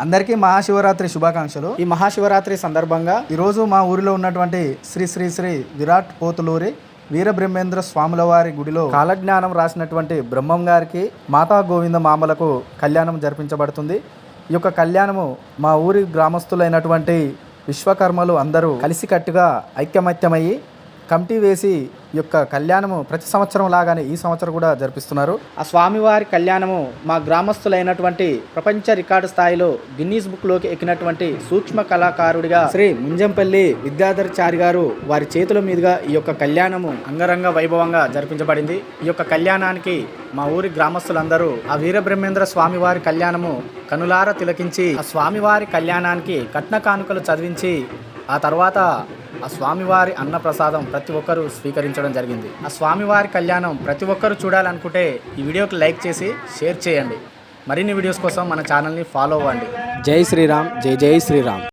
అందరికీ మహాశివరాత్రి శుభాకాంక్షలు. ఈ మహాశివరాత్రి సందర్భంగా ఈరోజు మా ఊరిలో ఉన్నటువంటి శ్రీ శ్రీ శ్రీ విరాట్ పోతులూరి వీరబ్రహ్మేంద్ర స్వాముల వారి గుడిలో కాలజ్ఞానం రాసినటువంటి బ్రహ్మం గారికి మాతా గోవింద మామలకు కళ్యాణం జరిపించబడుతుంది. ఈ యొక్క కళ్యాణము మా ఊరి గ్రామస్తులైనటువంటి విశ్వకర్మలు అందరూ కలిసికట్టుగా ఐక్యమత్యమయ్యి కమిటీ వేసి ఈ యొక్క కళ్యాణము ప్రతి సంవత్సరం లాగానే ఈ సంవత్సరం కూడా జరిపిస్తున్నారు. ఆ స్వామివారి కళ్యాణము మా గ్రామస్తులైనటువంటి ప్రపంచ రికార్డు స్థాయిలో గిన్నీస్ బుక్లోకి ఎక్కినటువంటి సూక్ష్మ కళాకారుడిగా శ్రీ ముంజంపల్లి విద్యాధర్ చారి గారు వారి చేతుల మీదుగా ఈ యొక్క కళ్యాణము అంగరంగ వైభవంగా జరిపించబడింది. ఈ యొక్క కళ్యాణానికి మా ఊరి గ్రామస్తులందరూ ఆ వీరబ్రహ్మేంద్ర స్వామివారి కళ్యాణము కనులార తిలకించి ఆ స్వామివారి కళ్యాణానికి కట్న కానుకలు చదివించి ఆ తర్వాత ఆ స్వామివారి అన్నప్రసాదం ప్రతి ఒక్కరూ స్వీకరించడం జరిగింది. ఆ స్వామివారి కళ్యాణం ప్రతి ఒక్కరూ చూడాలనుకుంటే ఈ వీడియోకి లైక్ చేసి షేర్ చేయండి. మరిన్ని వీడియోస్ కోసం మన ఛానల్ని ఫాలో అవ్వండి. జై శ్రీరామ్, జై జై శ్రీరామ్.